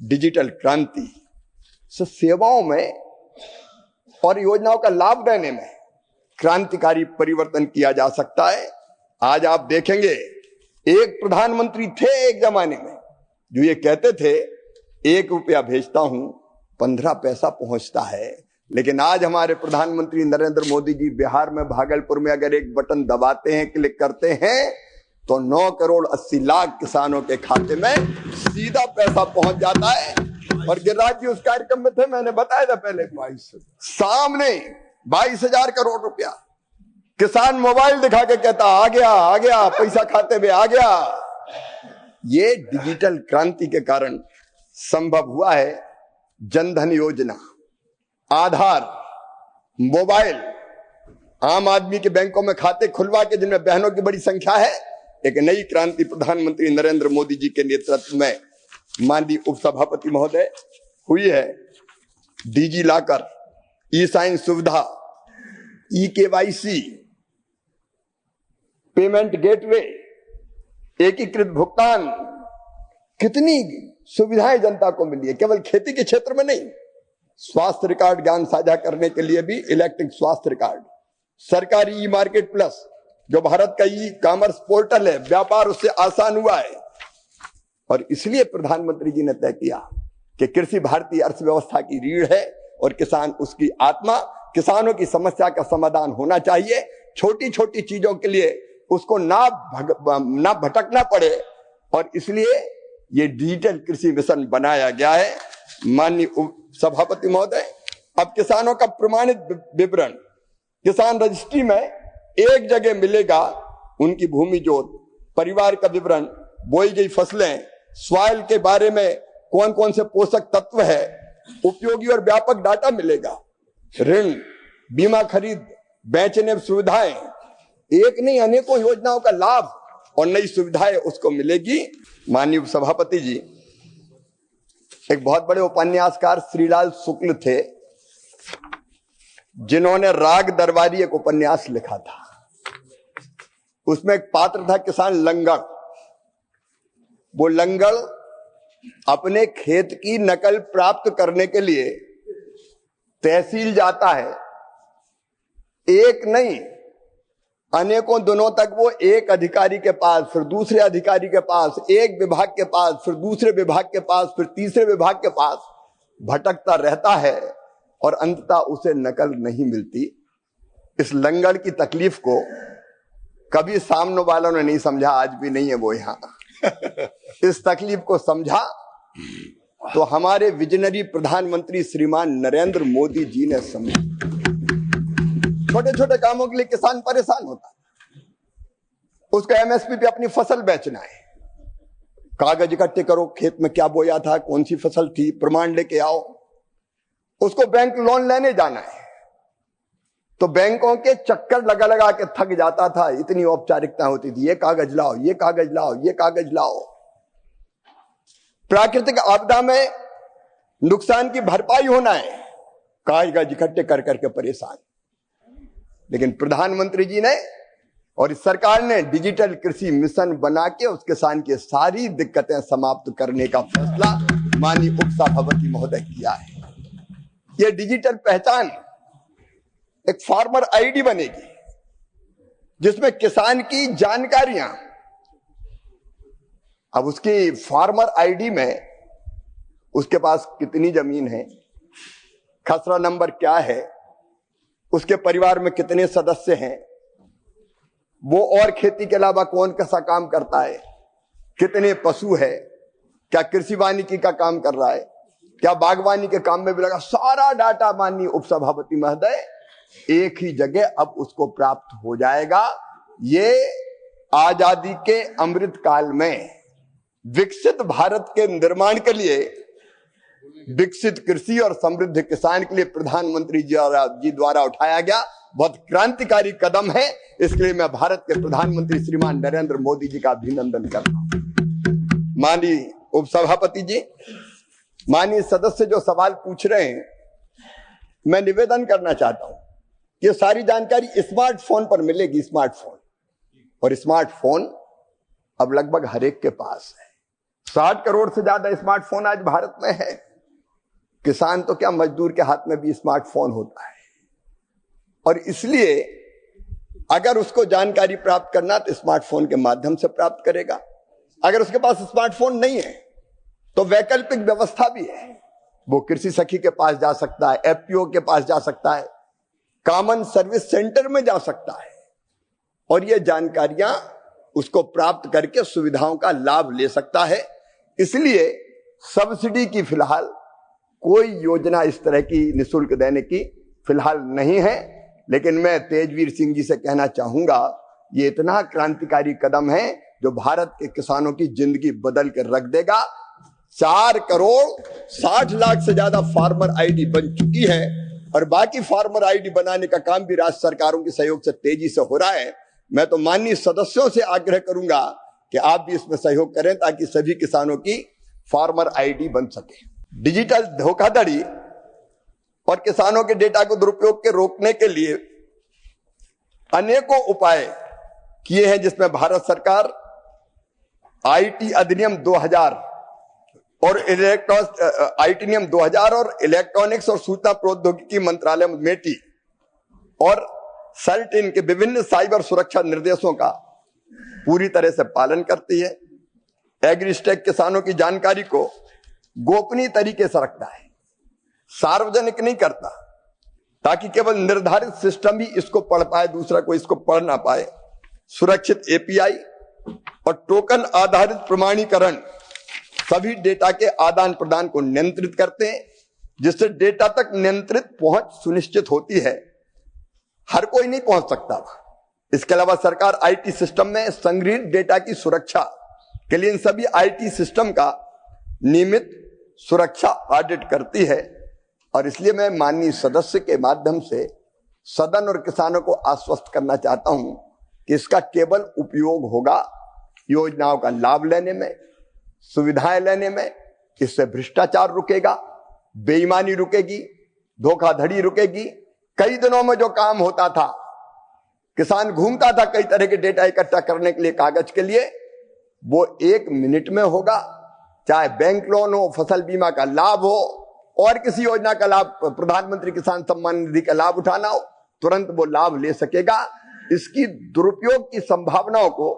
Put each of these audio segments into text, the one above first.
Digital क्रांति से सेवाओं में और योजनाओं का लाभ देने में क्रांतिकारी परिवर्तन किया जा सकता है। आज आप देखेंगे, एक प्रधानमंत्री थे एक जमाने में जो ये कहते थे 1 रुपया भेजता हूं 15 पैसा पहुंचता है, लेकिन आज हमारे प्रधानमंत्री नरेंद्र मोदी जी बिहार में भागलपुर में अगर एक बटन दबाते हैं, क्लिक करते हैं, तो 9 करोड़ 80 लाख किसानों के खाते में सीधा पैसा पहुंच जाता है। और गिरिराज जी उस कार्यक्रम में थे, मैंने बताया था पहले, सामने 22,000 करोड़ रुपया किसान मोबाइल दिखा के कहता आ गया पैसा खाते में आ गया। ये डिजिटल क्रांति के कारण संभव हुआ है। जनधन योजना, आधार, मोबाइल, आम आदमी के बैंकों में खाते खुलवा के जिनमें बहनों की बड़ी संख्या है। एक नई क्रांति प्रधानमंत्री नरेंद्र मोदी जी के नेतृत्व में माननीय उपसभापति महोदय हुई है। डिजी लॉकर, ई साइन सुविधा, ई केवाईसी, पेमेंट गेटवे, एकीकृत भुगतान, कितनी सुविधाएं जनता को मिली है। केवल खेती के क्षेत्र में नहीं, स्वास्थ्य रिकॉर्ड ज्ञान साझा करने के लिए भी इलेक्ट्रिक स्वास्थ्य रिकॉर्ड, सरकारी ई मार्केट प्लस जो भारत का ई कॉमर्स पोर्टल है, व्यापार उससे आसान हुआ है। और इसलिए प्रधानमंत्री जी ने तय किया कि कृषि भारतीय अर्थव्यवस्था की रीढ़ है और किसान उसकी आत्मा। किसानों की समस्या का समाधान होना चाहिए। छोटी छोटी चीजों के लिए उसको ना भटकना पड़े, और इसलिए ये डिजिटल कृषि मिशन बनाया गया है। माननीय सभापति महोदय, अब किसानों का प्रमाणित विवरण किसान रजिस्ट्री में एक जगह मिलेगा। उनकी भूमि जोत, परिवार का विवरण, बोई गई फसलें, सॉइल के बारे में कौन कौन से पोषक तत्व है, उपयोगी और व्यापक डाटा मिलेगा। ऋण, बीमा खरीद, बेचने सुविधाएं, एक नहीं अनेकों योजनाओं का लाभ और नई सुविधाएं उसको मिलेगी। माननीय सभापति जी, एक बहुत बड़े उपन्यासकार श्रीलाल शुक्ल थे जिन्होंने राग दरबारी एक उपन्यास लिखा था। उसमें एक पात्र था किसान लंगड़। वो लंगड़ अपने खेत की नकल प्राप्त करने के लिए तहसील जाता है। एक नहीं अनेकों दिनों तक वो एक अधिकारी के पास, फिर दूसरे अधिकारी के पास, एक विभाग के पास, फिर दूसरे विभाग के पास, फिर तीसरे विभाग के पास भटकता रहता है और अंततः उसे नकल नहीं मिलती। इस लंगड़ की तकलीफ को कभी सामने वालों ने नहीं समझा, आज भी नहीं है वो यहां। इस तकलीफ को समझा तो हमारे विजनरी प्रधानमंत्री श्रीमान नरेंद्र मोदी जी ने समझा। छोटे छोटे कामों के लिए किसान परेशान होता है। उसको एमएसपी पे अपनी फसल बेचना है, कागज इकट्ठे करो, खेत में क्या बोया था, कौन सी फसल थी, प्रमाण लेके आओ। उसको बैंक लोन लेने जाना है तो बैंकों के चक्कर लगा लगा के थक जाता था। इतनी औपचारिकता होती थी, ये कागज लाओ, ये कागज लाओ, ये कागज लाओ। प्राकृतिक आपदा में नुकसान की भरपाई होना है, कागज इकट्ठे कर करके परेशान। लेकिन प्रधानमंत्री जी ने और इस सरकार ने डिजिटल कृषि मिशन बना के उस किसान की सारी दिक्कतें समाप्त करने का फैसला माननीय उपसभापति महोदय किया है। यह डिजिटल पहचान एक फार्मर आईडी बनेगी जिसमें किसान की जानकारियां, अब उसकी फार्मर आईडी में उसके पास कितनी जमीन है, खसरा नंबर क्या है, उसके परिवार में कितने सदस्य हैं, वो और खेती के अलावा कौन कैसा काम करता है, कितने पशु है, क्या कृषि वानिकी का काम कर रहा है, क्या बागवानी के काम में भी लगा, सारा डाटा माननीय उपसभापति महोदय एक ही जगह अब उसको प्राप्त हो जाएगा। ये आजादी के अमृत काल में विकसित भारत के निर्माण के लिए, विकसित कृषि और समृद्ध किसान के लिए प्रधानमंत्री जी द्वारा उठाया गया बहुत क्रांतिकारी कदम है। इसके लिए मैं भारत के प्रधानमंत्री श्रीमान नरेंद्र मोदी जी का अभिनंदन करता हूं। माननीय उपसभापति जी, माननीय सदस्य जो सवाल पूछ रहे हैं, मैं निवेदन करना चाहता हूं कि सारी जानकारी स्मार्टफोन पर मिलेगी। स्मार्टफोन, और स्मार्टफोन अब लगभग हर एक के पास है। 60 करोड़ से ज्यादा स्मार्टफोन आज भारत में है। किसान तो क्या, मजदूर के हाथ में भी स्मार्टफोन होता है। और इसलिए अगर उसको जानकारी प्राप्त करना तो स्मार्टफोन के माध्यम से प्राप्त करेगा। अगर उसके पास स्मार्टफोन नहीं है तो वैकल्पिक व्यवस्था भी है। वो कृषि सखी के पास जा सकता है, एफपीओ के पास जा सकता है, कॉमन सर्विस सेंटर में जा सकता है और ये जानकारियां उसको प्राप्त करके सुविधाओं का लाभ ले सकता है। इसलिए सब्सिडी की फिलहाल कोई योजना इस तरह की निःशुल्क देने की फिलहाल नहीं है। लेकिन मैं तेजवीर सिंह जी से कहना चाहूंगा, ये इतना क्रांतिकारी कदम है जो भारत के किसानों की जिंदगी बदल कर रख देगा। 4 करोड़ 60 लाख से ज्यादा फार्मर आईडी बन चुकी है और बाकी फार्मर आईडी बनाने का काम भी राज्य सरकारों के सहयोग से तेजी से हो रहा है। मैं तो माननीय सदस्यों से आग्रह करूंगा कि आप भी इसमें सहयोग करें ताकि सभी किसानों की फार्मर आईडी बन सके। डिजिटल धोखाधड़ी और किसानों के डेटा को दुरुपयोग के रोकने के लिए अनेकों उपाय किए हैं, जिसमें भारत सरकार आईटी अधिनियम 2000 और आईटी नियम 2000 और इलेक्ट्रॉनिक्स और सूचना प्रौद्योगिकी मंत्रालय मेटी और सर्टिन के विभिन्न साइबर सुरक्षा निर्देशों का पूरी तरह से पालन करती है। एग्रीस्टेक किसानों की जानकारी को गोपनीय तरीके से रखता है, सार्वजनिक नहीं करता, ताकि केवल निर्धारित सिस्टम ही इसको पढ़ पाए, दूसरा कोई इसको पढ़ ना पाए। सुरक्षित एपीआई और टोकन आधारित प्रमाणीकरण सभी डेटा के आदान प्रदान को नियंत्रित करते हैं, जिससे डेटा तक नियंत्रित पहुंच सुनिश्चित होती है। हर कोई नहीं पहुंच सकता। इसके अलावा सरकार आईटी सिस्टम में संग्रहित डेटा की सुरक्षा के लिए इन सभी आईटी सिस्टम का नियमित सुरक्षा ऑडिट करती है। और इसलिए मैं माननीय सदस्य के माध्यम से सदन और किसानों को आश्वस्त करना चाहता हूं कि इसका केवल उपयोग होगा योजनाओं का लाभ लेने में, सुविधाएं लेने में। इससे भ्रष्टाचार रुकेगा, बेईमानी रुकेगी, धोखाधड़ी रुकेगी। कई दिनों में जो काम होता था, किसान घूमता था कई तरह के डेटा इकट्ठा करने के लिए, कागज के लिए, वो 1 मिनट में होगा। चाहे बैंक लोन हो, फसल बीमा का लाभ हो और किसी योजना का लाभ, प्रधानमंत्री किसान सम्मान निधि का लाभ उठाना हो, तुरंत वो लाभ ले सकेगा। इसकी दुरुपयोग की संभावनाओं को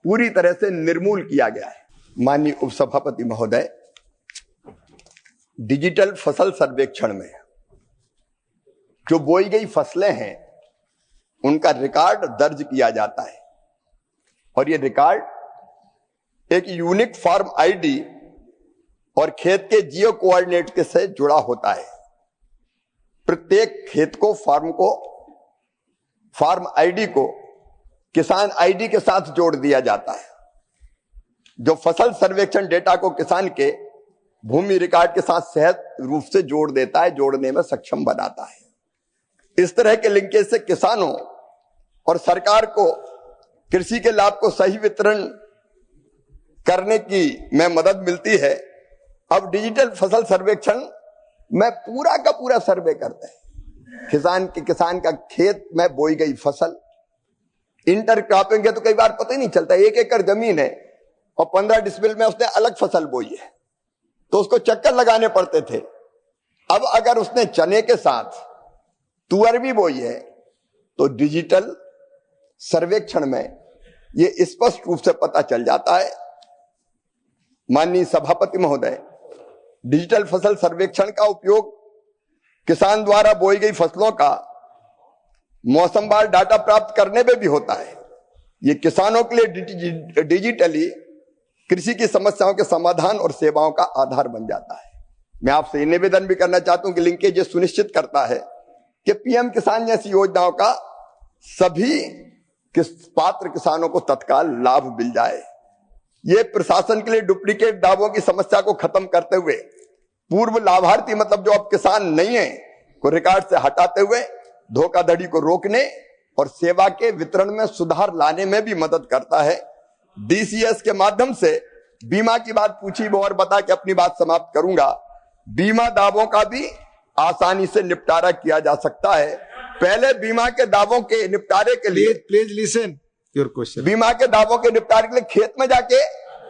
पूरी तरह से निर्मूल किया गया है। माननीय उपसभापति महोदय, डिजिटल फसल सर्वेक्षण में जो बोई गई फसलें हैं उनका रिकॉर्ड दर्ज किया जाता है और यह रिकॉर्ड एक यूनिक फार्म आईडी और खेत के जियो कोऑर्डिनेट के से जुड़ा होता है। प्रत्येक खेत को, फार्म आईडी को किसान आईडी के साथ जोड़ दिया जाता है, जो फसल सर्वेक्षण डेटा को किसान के भूमि रिकॉर्ड के साथ सहज रूप से जोड़ देता है, जोड़ने में सक्षम बनाता है। इस तरह के लिंकेज से किसानों और सरकार को कृषि के लाभ को सही वितरण करने की में मदद मिलती है। अब डिजिटल फसल सर्वेक्षण में पूरा का पूरा सर्वे करते हैं। किसान का खेत में बोई गई फसल, इंटरक्रॉपिंग है तो कई बार पता ही नहीं चलता। 1 एकड़ जमीन है और 15 डिसमिल में उसने अलग फसल बोई है, तो उसको चक्कर लगाने पड़ते थे। अब अगर उसने चने के साथ तुअर भी बोई है तो डिजिटल सर्वेक्षण में यह स्पष्ट रूप से पता चल जाता है। माननीय सभापति महोदय, डिजिटल फसल सर्वेक्षण का उपयोग किसान द्वारा बोई गई फसलों का मौसमवार डाटा प्राप्त करने में भी होता है। यह किसानों के लिए डिजिटली कृषि की समस्याओं के समाधान और सेवाओं का आधार बन जाता है। मैं आपसे यह निवेदन भी करना चाहता हूं कि लिंकेज सुनिश्चित करता है कि पीएम किसान जैसी योजनाओं का सभी पात्र किसानों को तत्काल लाभ मिल जाए। ये प्रशासन के लिए डुप्लीकेट दावों की समस्या को खत्म करते हुए पूर्व लाभार्थी, मतलब जो अब किसान नहीं है, को रिकॉर्ड से हटाते हुए धोखाधड़ी को रोकने और सेवा के वितरण में सुधार लाने में भी मदद करता है। डीसीएस के माध्यम से बीमा की बात पूछी वो और बता के अपनी बात समाप्त करूंगा। बीमा दावों का भी आसानी से निपटारा किया जा सकता है। पहले बीमा के दावों के निपटारे के लिए प्लीज लिसन योर क्वेश्चन। बीमा के दावों के निपटारे के लिए खेत में जाके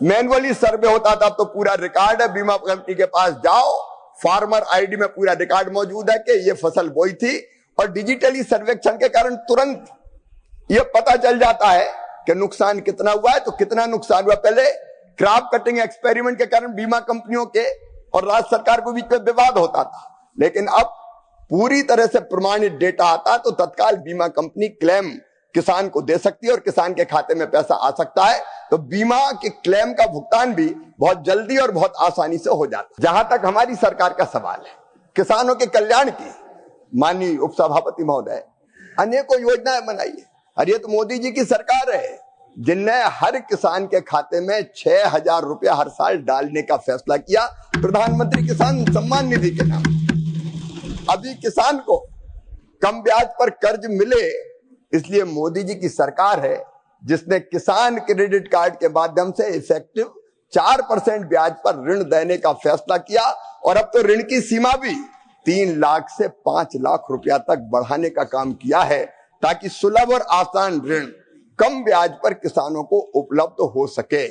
मैनुअली सर्वे होता था, तो पूरा रिकॉर्ड है, बीमा कंपनी के पास जाओ, फार्मर आईडी में पूरा रिकॉर्ड मौजूद है कि ये फसल बोई थी, और डिजिटली सर्वेक्षण के कारण तुरंत ये पता चल जाता है कि नुकसान कितना हुआ है। तो कितना नुकसान हुआ, पहले क्रॉप कटिंग एक्सपेरिमेंट के कारण बीमा कंपनियों के और राज्य सरकार के बीच में विवाद होता था, लेकिन अब पूरी तरह से प्रमाणित डेटा आता, तो तत्काल बीमा कंपनी क्लेम किसान को दे सकती है और किसान के खाते में पैसा आ सकता है। तो बीमा के क्लेम का भुगतान भी बहुत जल्दी और बहुत आसानी से हो जाता है। जहां तक हमारी सरकार का सवाल है, किसानों के कल्याण की माननीय उपसभापति महोदय अनेकों योजनाएं बनाई है। अरे ये तो मोदी जी की सरकार है जिनने हर किसान के खाते में 6,000 रुपया हर साल डालने का फैसला किया, प्रधानमंत्री किसान सम्मान निधि के नाम। अभी किसान को कम ब्याज पर कर्ज मिले, इसलिए मोदी जी की सरकार है जिसने किसान क्रेडिट कार्ड के माध्यम से इफेक्टिव 4% ब्याज पर ऋण देने का फैसला किया, और अब तो ऋण की सीमा भी 3 लाख से 5 लाख रुपया तक बढ़ाने का काम किया है, ताकि सुलभ और आसान ऋण कम ब्याज पर किसानों को उपलब्ध हो सके।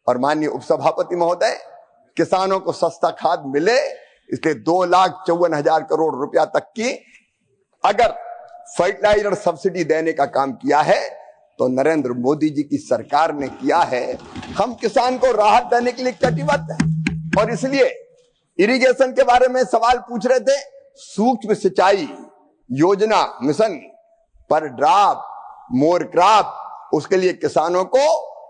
और माननीय उपसभापति महोदय, किसानों को सस्ता खाद मिले, इसलिए 2,54,000 करोड़ रुपया तक की अगर फर्टिलाइजर सब्सिडी देने का काम किया है, तो नरेंद्र मोदी जी की सरकार ने किया है। हम किसान को राहत देने के लिए कटिबद्ध हैं, और इसलिए इरिगेशन के बारे में सवाल पूछ रहे थे, सूक्ष्म सिंचाई योजना मिशन पर ड्राप मोर क्रॉप, उसके लिए किसानों को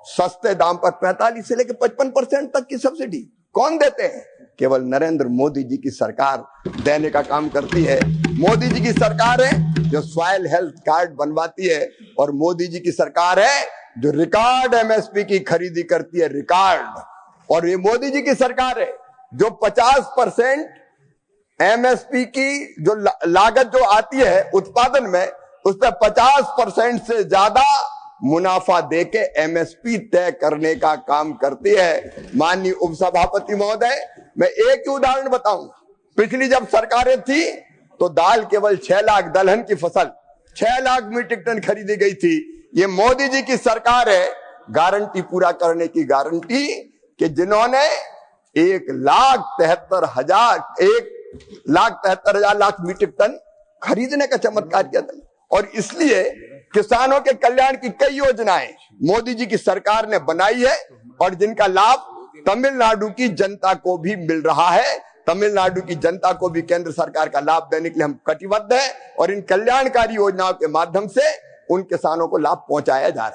सस्ते दाम पर 45 से लेकर 55% तक की सब्सिडी कौन देते हैं? केवल नरेंद्र मोदी जी की सरकार देने का काम करती है। मोदी जी की सरकार है जो सॉइल हेल्थ कार्ड बनवाती है, और मोदी जी की सरकार है जो रिकॉर्ड एमएसपी की खरीदी करती है, रिकॉर्ड। और ये मोदी जी की सरकार है जो 50% एमएसपी की जो लागत जो आती है उत्पादन में, उस पर 50% से ज्यादा मुनाफा देके एमएसपी तय करने का काम करती है। माननीय उपसभापति महोदय, मैं एक ही उदाहरण बताऊंगा। पिछली जब सरकारें थी तो दाल केवल 6 लाख, दलहन की फसल 6 लाख मीट्रिक टन खरीदी गई थी। ये मोदी जी की सरकार है, गारंटी पूरा करने की गारंटी, कि जिन्होंने 1,73,000 लाख मीट्रिक टन खरीदने का चमत्कार किया था। और इसलिए किसानों के कल्याण की कई योजनाएं मोदी जी की सरकार ने बनाई है, और जिनका लाभ तमिलनाडु की जनता को भी मिल रहा है। तमिलनाडु की जनता को भी केंद्र सरकार का लाभ देने के लिए हम कटिबद्ध हैं, और इन कल्याणकारी योजनाओं के माध्यम से उन किसानों को लाभ पहुंचाया जा रहा है।